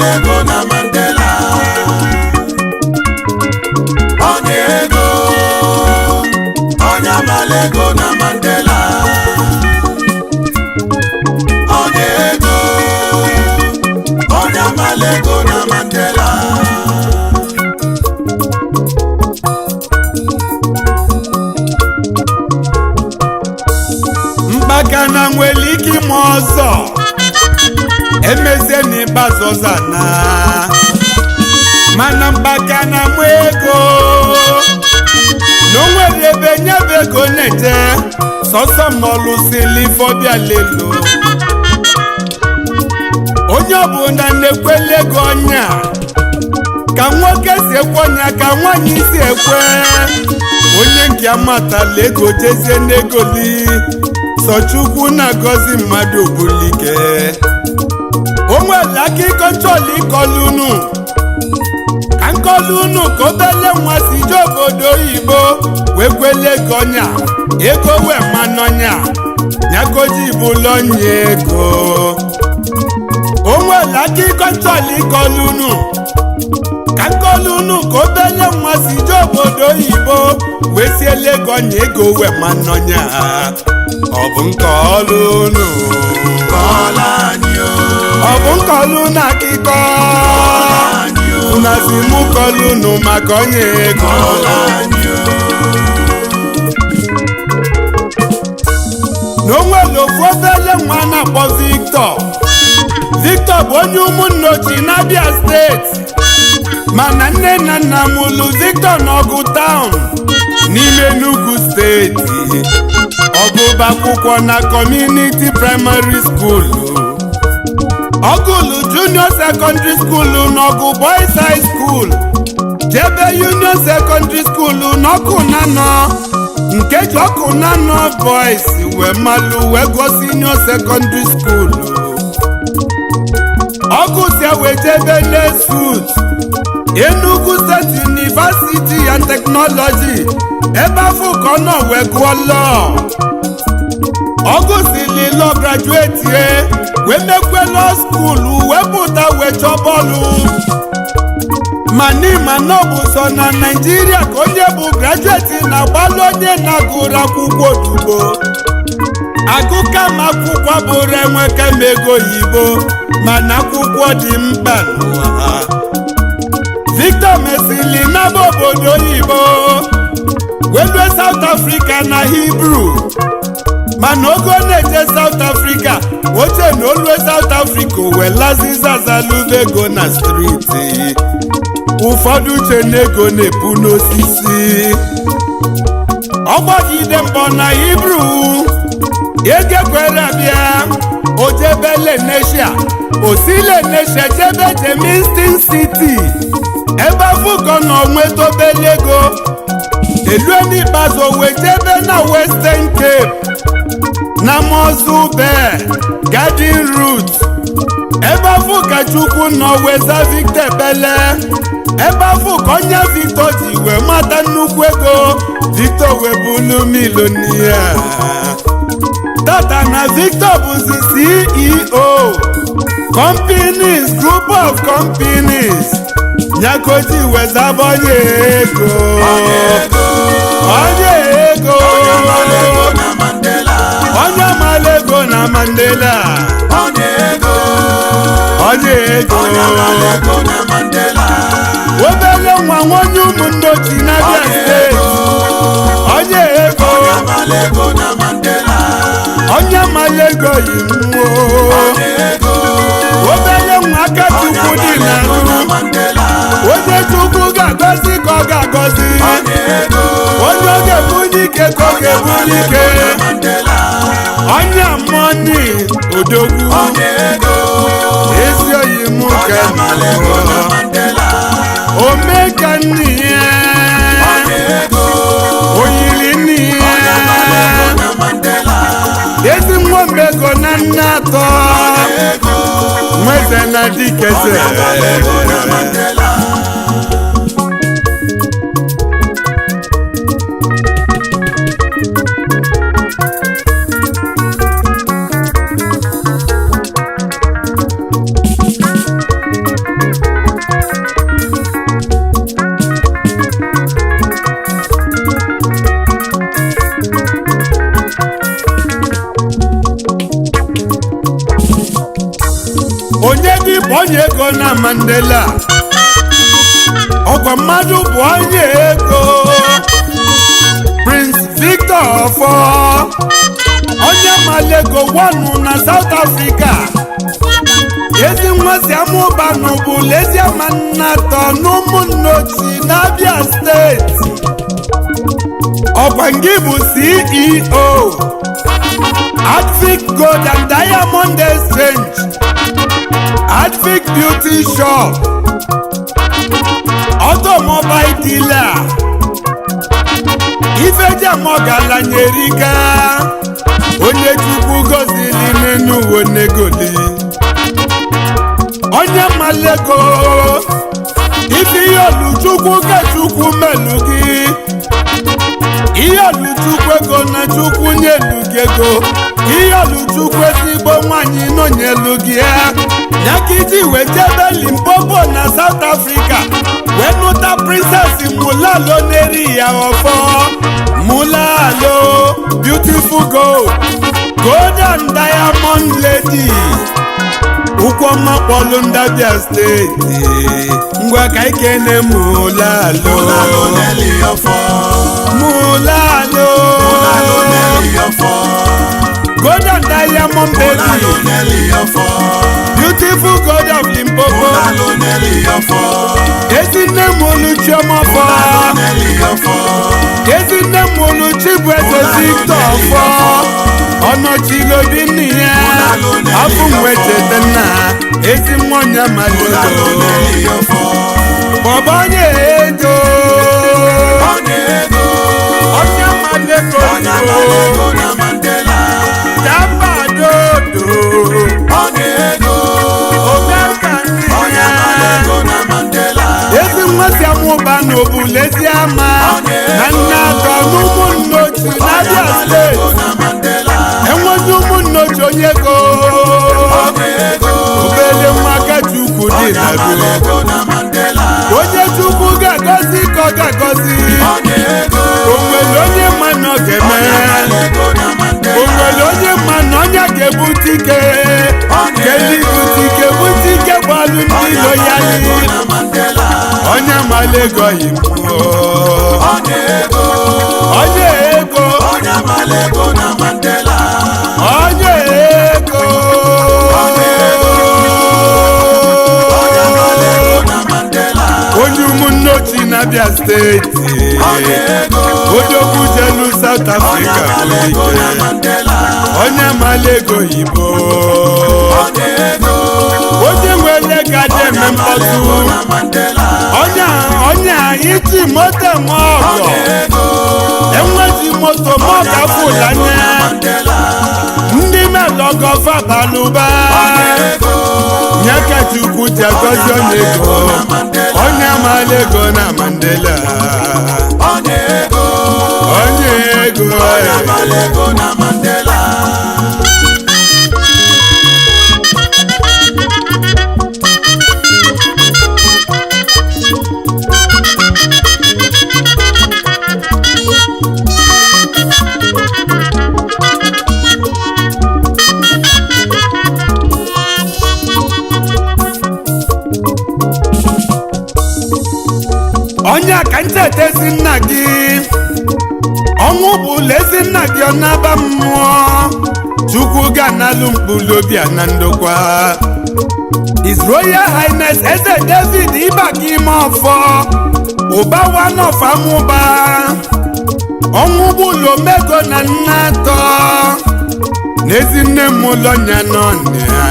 malego na Mandela onye ego onye malego na Mandela onye ego onye malego na Mandela Mbagana nwere ike ime ọzọ emezie n'ịgbazọzana mana Mbagana nwe ego na o nwere ebe nyebe ego na-eje sọsọ mọlụsili fọbịa lelu onye ọbụla na-ekwele ego ọnya ka nwoke si ekwe ọnya ka nwaanyị si ekwe onye nke amatala ego jezie n'egoli Sọchukwu na-agọzi mmadụ bulike o nwere aka ịkọntrol ịkọlụ unu ka nkọlụ unu ka obele nwa si je obodo oyibo wee kwele ego ọnya ego wee manụ ọnya nyagoji bụlụ ọnya ego o nwere aka ịkọntrol ịkọlụ unu ka nkọlụ unu ka obele nwa si je obodo oyibo wee siele ego ọnya ego wee manụ ọnya ọ bụ nkọlụ unu ọ bụ nkọlụ na akịkọ unazi mụ kọlụ unu maka onye ego n'onwere ofu obele nwa na-akpọ Victor bụ onye ụmụnne ochie n'Abia steeti mana nne na nna mụlụ Victor n'Ọgụ taụn n'ime Enugu steeti ọgụba akwụkwọ na Community Primary School ọgụlụ Junior Secondary School n'Ọgụ Boys High School jebe Union Secondary School n'Ọkụ Nanọ nke ji Ọkụ Nanọ Boys wee malụ wee go Senior Secondary School ọgụsịa wee jebe Lesut Enugu State University and Technology ebe afọ ka ọ nọ wee gụọ law ọgụsịli law graduate wee mekwe law school wee pụta wee chọọ bọọlụ ma n'ịma na ọ bụ sọ na Naịjirịa ka onye bụ graduate na-agbalụ onye na-agụrụ akwụkwọ odibo agụka ma akwụkwọ bụrụ enwe kama ego oyibo mana akwụkwọ dị mkpa n'ụwa Victor mesili n'aba obodo oyibo wee South Africa na Hebrew mana ogo na-eje South Africa oche na olue South Africa wee lazizazalubego na striti ụfọdụ uche na ego na-epu n'osisi ọgbagide mbọ na Hebrew egekwere abịa ojebe Lenasia osile Lenasia jebe Germiston City ebe afụkọ na onweta obele ego elue n'ikpeazụ wee jebe na Western Cape na Mozube Garden Route ebe afụka Chukwu nọ weza Victor Bele ebe afụka onye Victor ji wee mata nnukwu ego Victor wee bụlụ milonia tata na Victor bụzi CEO companies group of companies nyakoji wezaba onye ego onye ego onye malego na Mandela obele nwa nwonye ụmụnne ochie n'Abia steeti onye ego onye malego yi mmụọ obele nwa aka Chukwu dị na onye Chukwu ga-agọzi ka ọ ga-agọzi onye oge bunye ike ka ọ ga-ebunye ike onye mmọnị odogwu ezi oyi m ka ome ka nne ya oyiri nne ya ezi nwa mmego na nne atọ nweze na dikeze onye ego na Mandela ọkwa mmadụ bụ onye ego Prince Victor Ofo onye malego wanu na South Africa ezi nwasi amụbanụ bụ leziama nnatọ n'ụmụnnochi n'Abia steeti ọkwa ngị bụ CEO Advic Gold and Diamond Exchange Advic Beauty Shop Automobile Dealer Ifejamọgalanyerika onye Chukwu gọziri n'ụwa negoli onye malego ife ihe oluchukwu ka Chukwu melu gị ihe oluchukwu ego na Chukwu nyelu gị ego ihe oluchukwu ezigbo nwanyị nọnyelu gị ya ka iji wejebe Limpopo na South Africa wee nụta Princess Mulalo Neri ya Ofo Mulalo beautiful gold and diamond lady Ukwoma kpọlụ ndị Abia steeti ngwa ka ikene Mulalo Neri Ofo Mulalo Neri Ofo gold and diamond baby Neri Ofo beautiful God of Limpopo Neri Ofo Ezinne mulu Chioma Ofo Neri Ofo Ezinne mulu Chibueze Victor Ofo Ọnọchilo dị n'ihe afụ nwechete na ezi mmụọnya malego bọba onye ego onye malego na Mandela jamba dodo omeka ndị ya na Mandela ezi nwasi amụba n'obulu ezi ama na nne atọ n'ụmụnnochi n'Abia steeti enwezi ụmụnnochi onye ego obele nwa ka Chukwu dị na onye Chukwu ga-agọzi ka ọ ga-agọzi onwere onye mma na ọ ga-eme onwere onye mma na onye ga-ebute ike kelibute ike bute ike gbalụ ndị ilo ya onye malego Igbo onye ego onye ego onye ụmụnnochi n'Abia steeti odogwu jelu South Africa onye malego Igbo onye nwere gaje eme mkpọtụ onye iji moto ma ọgọ enweji moto ma ọ ga-afụlanye ndị melọgọ fabalụba nye ka Chukwu ji agọzi onye ego onye amala ego na Mandela onye ego na Mandela onye ka nchetezi nna gị ọnwụ bụ lezi nna gị ọ na-aba mmụọ Chukwu ga-analụ mkpụrụ obi na ndokwa His Royal Highness Eze David Ibakime Ofo ụba one of amụba ọnwụ bụ lomego na nna atọ n'ezi nne m ụlọ nya n'ọnya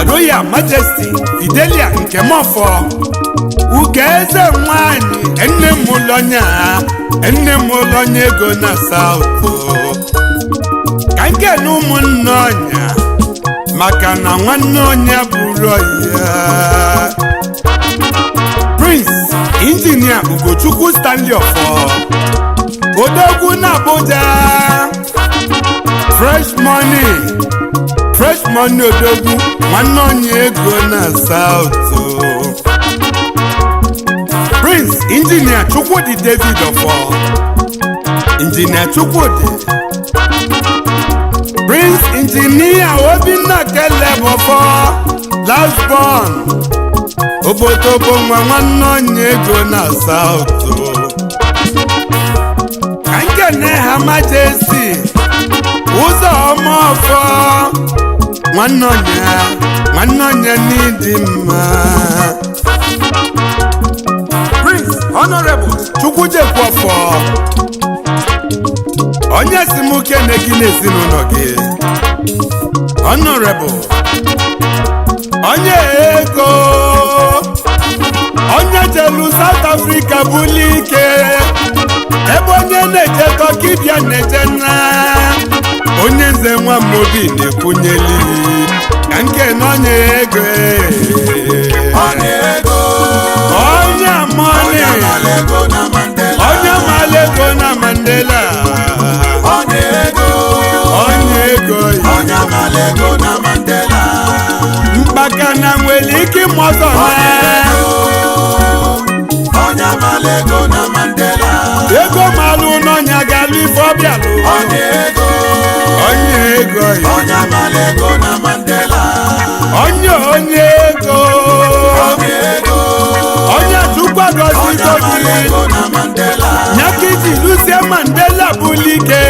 Royal Majesty Fidelia Nkemofo Ugeze nwanyị nne m ụlọ nya ego na South ka nke na ụmụnne ọnya maka na nwanne onye bụrụ ya Prince Injinia Ugochukwu Stanley Ofo odogwu na Abuja fresh money odogwu nwanne onye ego na South Prince Injinia Chukwudi David Ofo Injinia Chukwudi Prince Injinia Obinna Caleb Ofo last born obodobo nwa nwanne onye ego na South ka nkene ha Majesty ụzọ ọma ọfọ nwanne onye n'ịdị mma Prince Honorable Chukwujekwofor onye si m kene gị n'ezinụlọ gị Honorable onye ego onye jelu South Africa buli ike ebe onye na-eje Turkey bịa na-eje na onye nze nwa Mobi na-ekwunyeli ka nke na onye ego onye amoni onye malego na Mandela onye ego mkpaka na nwere ike ịmọzọ ego malụ n'ọnya galụ ife ọbịalụ onye ego onye ego onye Chukwu gọzi nyaka iji Lucie Mandela bulike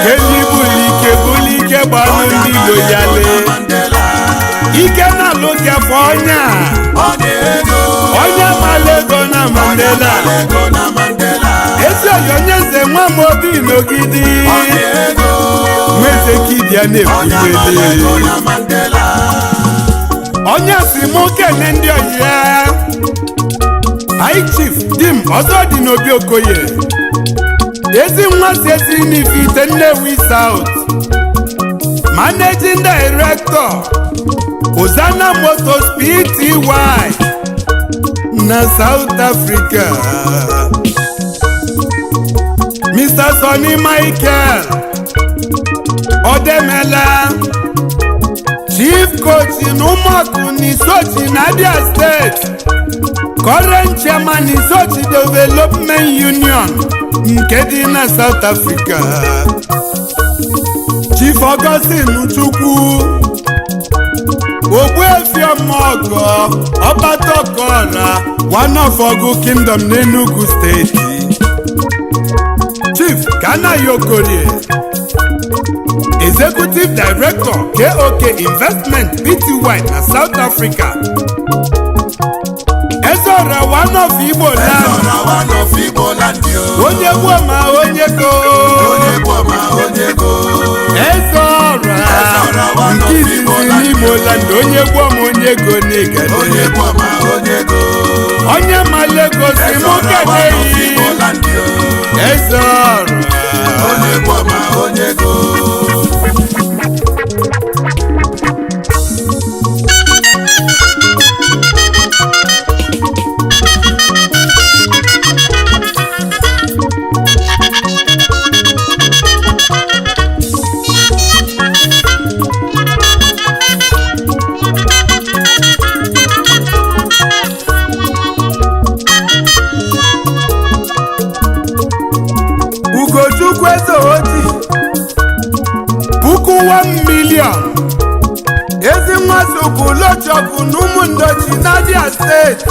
keli bulike gbalụ ndị ilo ya lee ike na lụkefọ onye malego na Mandela ezi onye nze nwa Mobi n'ogidi nweze kibia na-ekwunyele onye si m kene ndị oyi ya High Chief Dim ọzọ dị n'Obi Okoye ezi nwa si ezi n'Ifite Nnewi South Managing Director Hosanna Motors Pty na South Africa Mr. Sonny Michael Odemela Chief Coach in Umuaku n'Isochi na Abia State Current Chairman Isochi Development Union nke dị na South Africa Chief Augustine Chukwu Ogbuefiomogo Obatokora one of Ogu Kingdom n'Enugu State Chief Kanayo Korie Executive Director KOK Investment Pty na South Africa Ezora one of Igbo land onye gboma onye go Ezora nke izizi n'Igbo land onye gboma onye go n'igede onye malego si mụ keneyi Ezora Ugochukwu Ezeoji puku 1 million ezi nwasoku lochọkụ n'Umundochi n'Abia State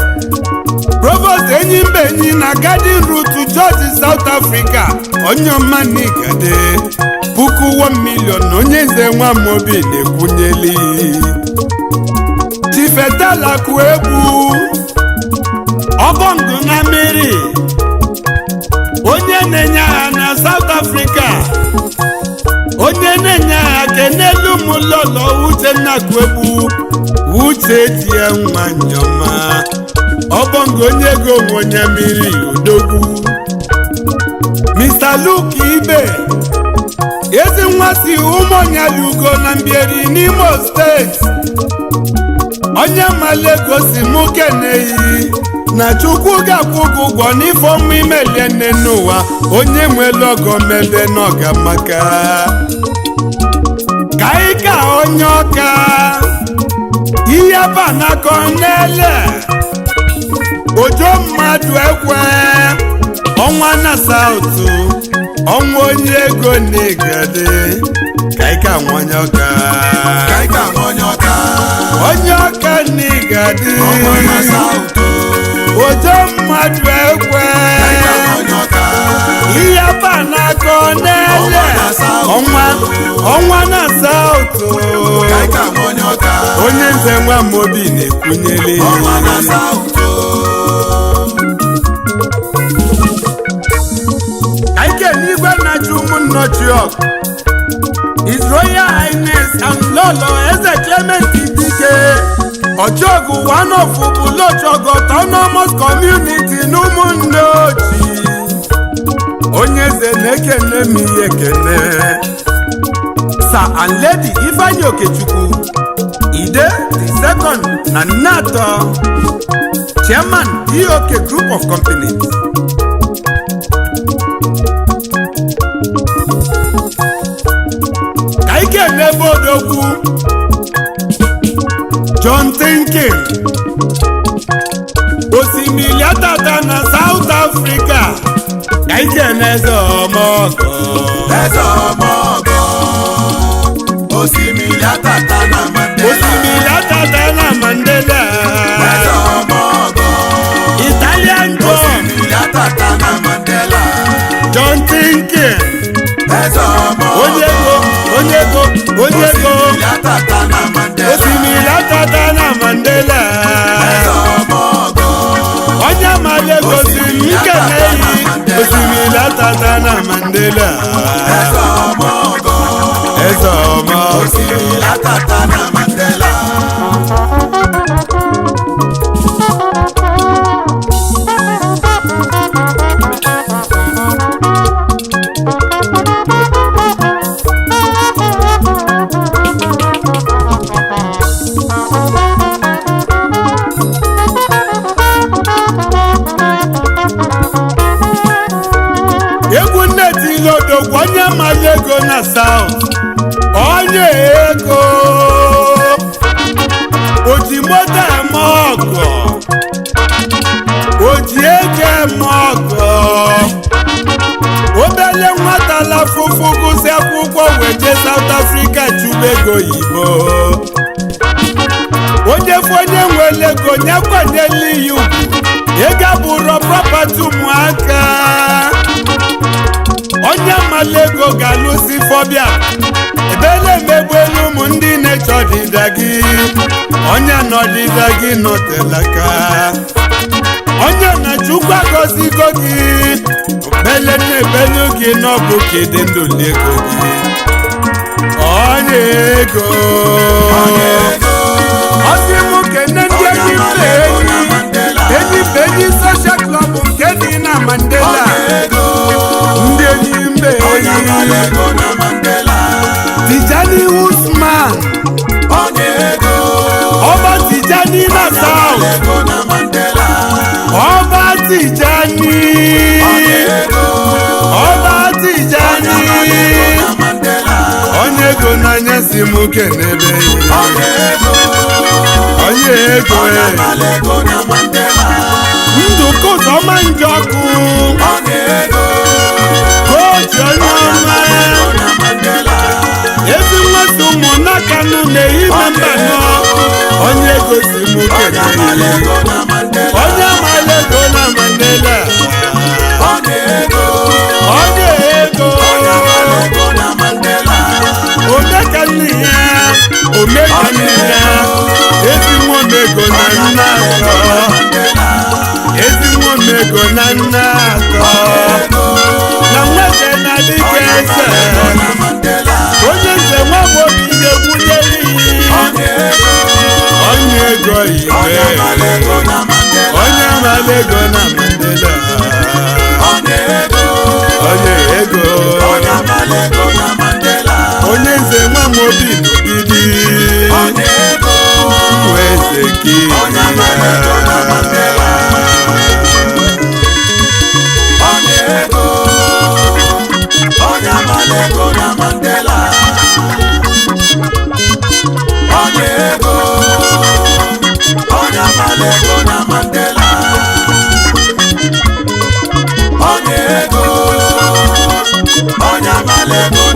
Provost Enyimbenyi na Garden Route George South Africa onye ọma n'Igede puku 1 million onye nze nwa Mobi na-ekwunyeli Chifetala Kuegbu Ọbọngụ na mmiri onye na-enye agha na South Africa onye na-enye agha kenelu mụlọlọ Uchenna Kuegbu Uche tie nwa nyọma Ọbọngụ onye ego onye mmiri odogwu Mr. Luke Ibe ezi nwa si Ụmụnyalugo na Mbieri n'Imo State onye malego si mụ keneyi na Chukwu ga-akwụ ụgwọ n'ife ọmụ imelie nne n'ụwa onye nwere ọgọ mebe n'ọgamaka ka anyị ka onye ọka ihe banakọ n'ele ojo mmadụ ekwe ọnwa na South ọnwa onye ego n'Igede ka anyị ka onye ọka onye ọka n'igadi ọnwa na sauto ojo mmadụ ekwe ihe ba n'aka n'ele ọnwa na sauto onye nze nwa Amobi na-ekwunyere ọnwa na sauto Ike n'igwe na-achụ ụmụnnọchi ọkụ His Royal Highness and Lolo Eze Clement Dike Ochogu one of Ubulochogo Autonomous Community n'Umunnochi onye eze na-ekene m ihe ekene Sir and Lady Ifeanyi Okechukwu Ide the second na Nnato Chairman DOK Group of Companies Ike n'ebe odogwu John Thinking osimiri atata na South Africa Ike n'eze ọmọgọ osimiri atata na Mandela eze ọmọgọ Italian John osimiri atata na Mandela John Thinking eze ọmọgọ onye ego osimiri atata na Mandela osimiri atata na Mandela eze ọmọgọ onye amala ego si nke na-eyi osimiri atata na Mandela eze ọmọgọ osimiri atata na Mandela egwu nneti odogwu onye amala ego na South onye ego oji moto eme ọgọ oji ego eme ọgọ obele nwata lafụfụ gụsị akwụkwọ weje South Africa chụba ego oyibo onye fụ onye nwere ego nyekwanyela ya ugwu ego abụrụ propati ụmụaka onye amala ego ga-alụsi fọbịa ebele emegbu elu ụmụ ndị na-eche ọdịda gị onye nọdịda gị nọtelaka onye na Chukwu agọzigo gị obele na-ebelu gị n'ọbụ kede ndụli ego gị onye ego ọsị m kene ndị enyi social club nke dị na Mandela ndị enyi mbe Tijani Usman Ọba Tijani na South Ọba Tijani onye ego n'anya si m kenebe onye ego ndụkọ ọma njọkụ oji onye ọma ezi mmasị ụmụnaka nụ na-eyi na mbanọ onye ego si m kenebe onye amala ego na Mandela onye ego omekanne ya ezi nwa ego na nna atọ ezi nwa ego na nna atọ na nweze na dịka eze onye nze nwa Amobi na-ekwunyere onye ego ibe onye amala ego na Mandela onye nze nwa Amobi n'ogidi weze gị Onye ego